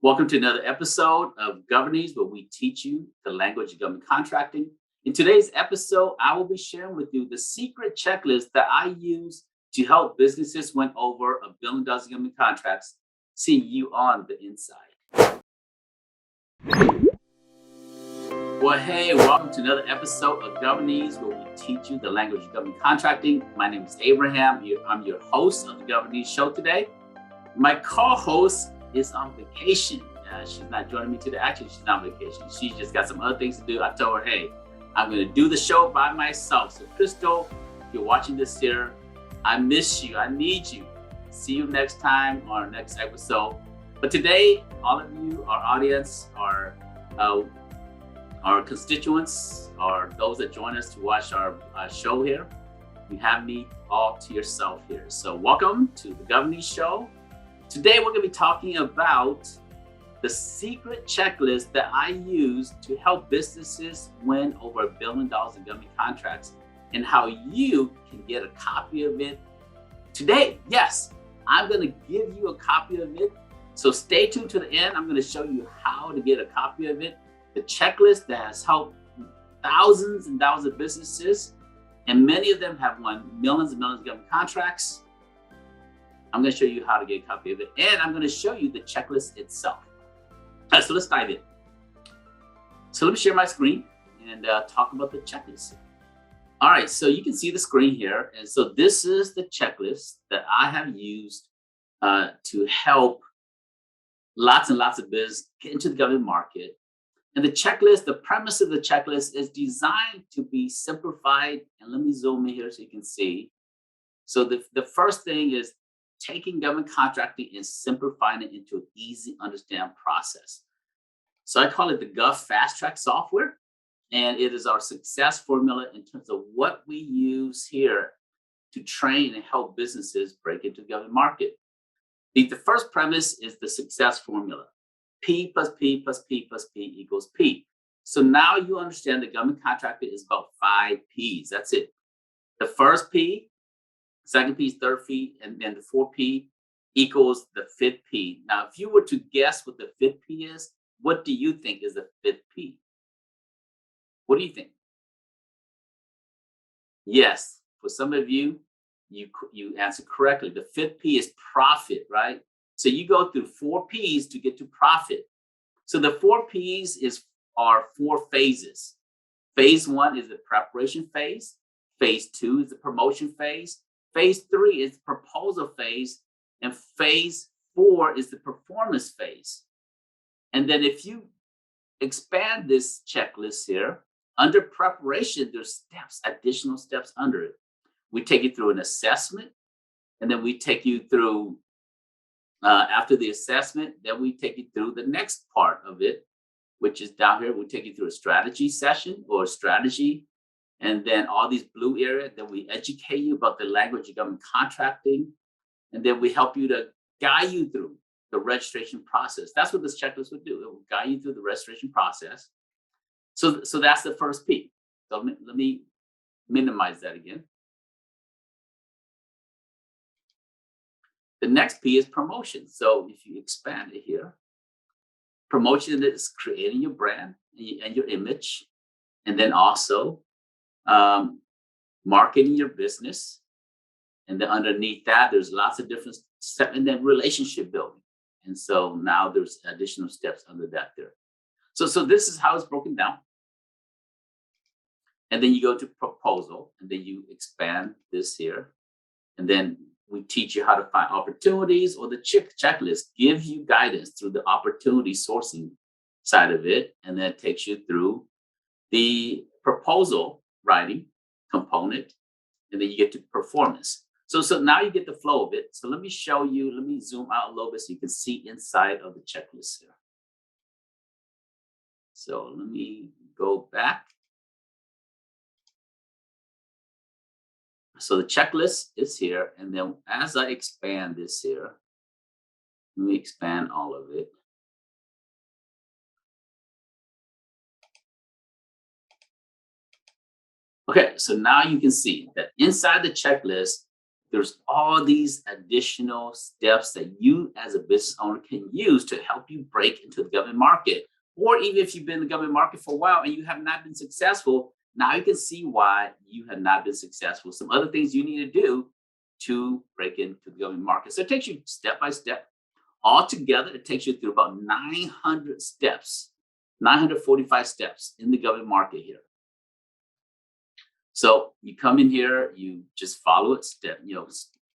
Welcome to another episode of Governese, where we teach you the language of government contracting. In today's episode, I will be sharing with you the secret checklist that I use to help businesses win over $1 billion in government contracts, see you on the inside. Well, hey, welcome to another episode of Governese, where we teach you the language of government contracting. My name is Abraham. I'm your host of the Governese show today. My co-host is on vacation. She's not joining me today. Actually, she's not on vacation. She's just got some other things to do. I told her, hey, I'm going to do the show by myself. So, Crystal, if you're watching this here, I miss you. I need you. See you next time on our next episode. But today, all of you, our audience, our constituents, or those that join us to watch our show here, you have me all to yourself here. So welcome to the Governese Show. Today, we're going to be talking about the secret checklist that I use to help businesses win over $1 billion in government contracts, and how you can get a copy of it today. Yes, I'm going to give you a copy of it. So stay tuned to the end. I'm going to show you how to get a copy of it. The checklist that has helped thousands and thousands of businesses, and many of them have won millions and millions of government contracts. I'm going to show you how to get a copy of it, and I'm going to show you the checklist itself. All right, so let's dive in. So let me share my screen and talk about the checklist. All right, so you can see the screen here. And so this is the checklist that I have used to help lots and lots of business get into the government market. And the checklist, the premise of the checklist is designed to be simplified. And let me zoom in here so you can see. So the first thing is taking government contracting and simplifying it into an easy understand process. So I call it the Gov Fast Track software. And it is our success formula in terms of what we use here to train and help businesses break into the government market. The first premise is the success formula. P plus P plus P plus P equals P. So now you understand the government contractor is about 5 Ps. That's it. The first P, second P, third P, and then the 4P equals the 5th P. Now, if you were to guess what the 5th P is, what do you think is the 5th P? What do you think? Yes, for some of you, you answered correctly. The 5th P is profit, right? So you go through 4 Ps to get to profit. So the 4 Ps are 4 phases. Phase 1 is the preparation phase. Phase 2 is the promotion phase. Phase 3 is the proposal phase. And phase 4 is the performance phase. And then if you expand this checklist here, under preparation, there's steps, additional steps under it. We take you through an assessment, and then we take you through, after the assessment, then we take you through the next part of it, which is down here. We take you through a strategy session or a strategy, and then all these blue areas, then we educate you about the language of government contracting, and then we help you to guide you through the registration process. That's what this checklist would do. It will guide you through the registration process. So that's the first P. So let me minimize that again. The next P is promotion. So if you expand it here, promotion is creating your brand and your image, and then also marketing your business. And then underneath that, there's lots of different steps, and then relationship building. And so now there's additional steps under that there. So this is how it's broken down. And then you go to proposal, and then you expand this here. And then we teach you how to find opportunities, or the checklist gives you guidance through the opportunity sourcing side of it. And then it takes you through the proposal writing component, and then you get to performance. So now you get the flow of it. So let me show you, let me zoom out a little bit so you can see inside of the checklist here. So let me go back. So the checklist is here. And then as I expand this here, let me expand all of it. Okay, so now you can see that inside the checklist, there's all these additional steps that you as a business owner can use to help you break into the government market. Or even if you've been in the government market for a while and you have not been successful, now you can see why you have not been successful. Some other things you need to do to break into the government market. So it takes you step by step. Altogether, it takes you through about 900 steps, 945 steps in the government market here. So you come in here, you just follow it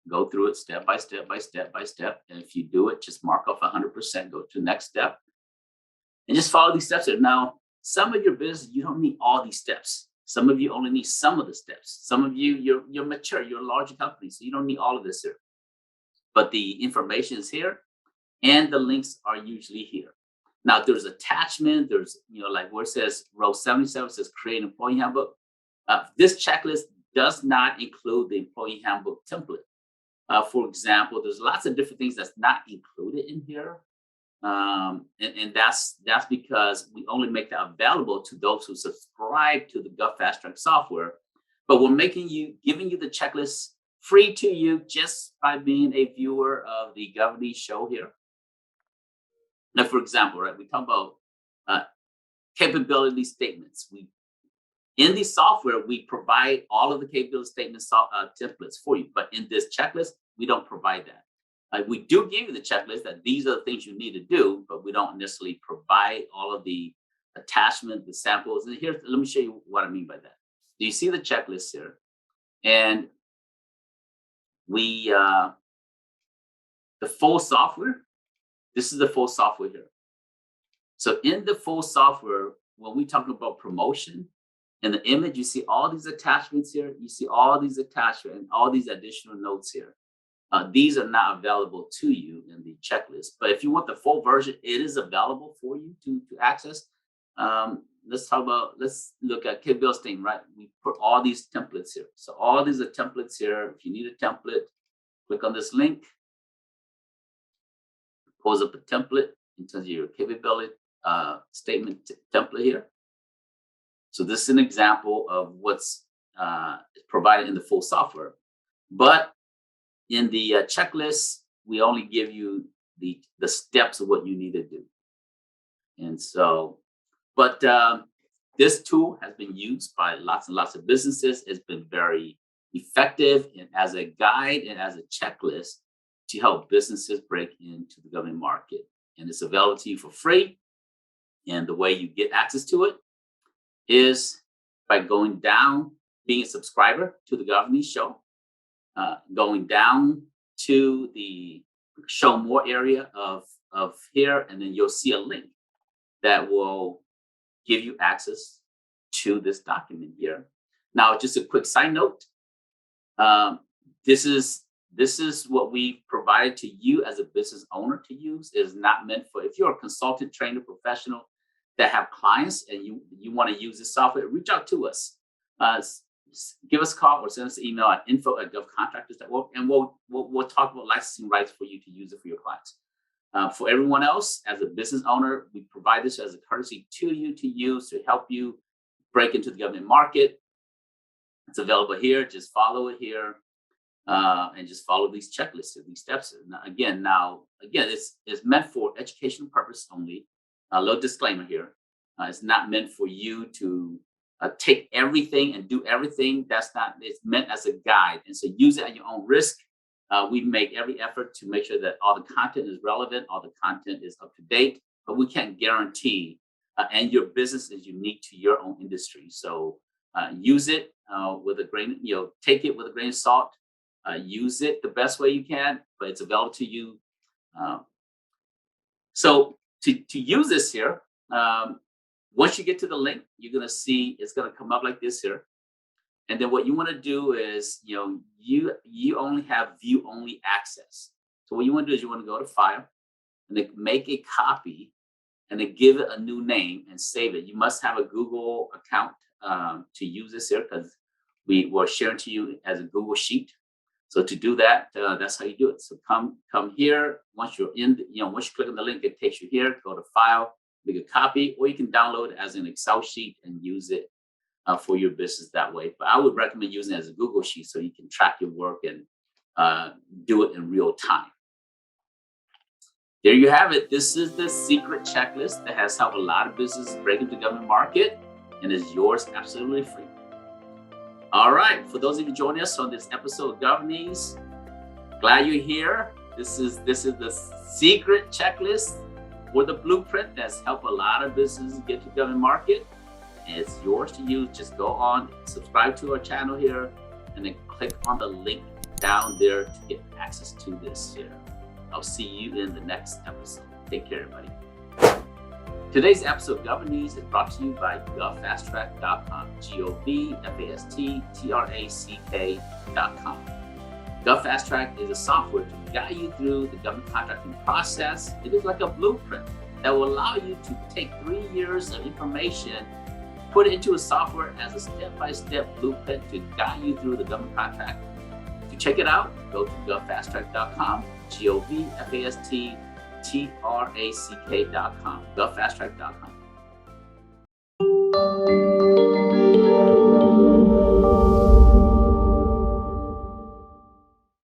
go through it step by step by step by step. And if you do it, just mark off 100%, go to the next step, and just follow these steps. Now, some of your business, you don't need all these steps. Some of you only need some of the steps. Some of you, you're mature, you're a larger company, so you don't need all of this here. But the information is here, and the links are usually here. Now, there's attachment. There's, like where it says row 77 says create employee handbook. This checklist does not include the employee handbook template. For example, there's lots of different things that's not included in here. And that's because we only make that available to those who subscribe to the Gov Fast Track software. But we're giving you the checklist free to you just by being a viewer of the Governese show here. Now, for example, right, we talk about capability statements. In the software, we provide all of the capability statements templates for you. But in this checklist, we don't provide that. We do give you the checklist that these are the things you need to do, but we don't necessarily provide all of the attachment, the samples. And here, let me show you what I mean by that. Do you see the checklist here? And the full software, this is the full software here. So in the full software, when we talk about promotion, in the image, you see all these attachments here. You see all these attachments and all these additional notes here. These are not available to you in the checklist. But if you want the full version, it is available for you to access. Let's look at capability statement, right? We put all these templates here. So all these are templates here. If you need a template, click on this link. Pulls up a template in terms of your capability statement template here. So this is an example of what's provided in the full software. But in the checklist, we only give you the steps of what you need to do. And so, but this tool has been used by lots and lots of businesses. It's been very effective and as a guide and as a checklist to help businesses break into the government market. And it's available to you for free. And the way you get access to it is by going down, being a subscriber to the Governese show, going down to the show more area of here, and then you'll see a link that will give you access to this document here. Now, just a quick side note, this is what we provided to you as a business owner to use. It is not meant for, if you're a consultant, trainer, professional that have clients and you want to use this software, reach out to us. Give us a call or send us an email at info@govcontractors.org, and we'll talk about licensing rights for you to use it for your clients. For everyone else, as a business owner, we provide this as a courtesy to you to use to help you break into the government market. It's available here. Just follow it here, and just follow these checklists and these steps. Again, it's meant for educational purpose only. A little disclaimer here: it's not meant for you to take everything and do everything. That's not. It's meant as a guide, and so use it at your own risk. We make every effort to make sure that all the content is relevant, all the content is up to date, but we can't guarantee. And your business is unique to your own industry, so use it with a grain. Take it with a grain of salt. Use it the best way you can, but it's available to you. So to use this here, once you get to the link, you're gonna see it's gonna come up like this here. And then what you want to do is, you only have view only access. So what you want to do is you want to go to File, and then make a copy, and then give it a new name and save it. You must have a Google account to use this here, because we were sharing to you as a Google Sheet. So to do that, that's how you do it. So come here. Once you're in, once you click on the link, it takes you here. Go to File, make a copy, or you can download it as an Excel sheet and use it for your business that way. But I would recommend using it as a Google Sheet so you can track your work and do it in real time. There you have it. This is the secret checklist that has helped a lot of businesses break into the government market and is yours absolutely free. All right, for those of you joining us on this episode of Governese, glad you're here. This is the secret checklist or the blueprint that's helped a lot of businesses get to the government market, and it's yours to use. Just go on, subscribe to our channel here, and then click on the link down there to get access to this here. I'll see you in the next episode. Take care, everybody. Today's episode of Governese is brought to you by GovFastTrack.com, GovFastTrack.com. GovFastTrack is a software to guide you through the government contracting process. It is like a blueprint that will allow you to take 3 years of information, put it into a software as a step-by-step blueprint to guide you through the government contract. To check it out, go to GovFastTrack.com, GovFastTrack.com, GovFastTrack.com.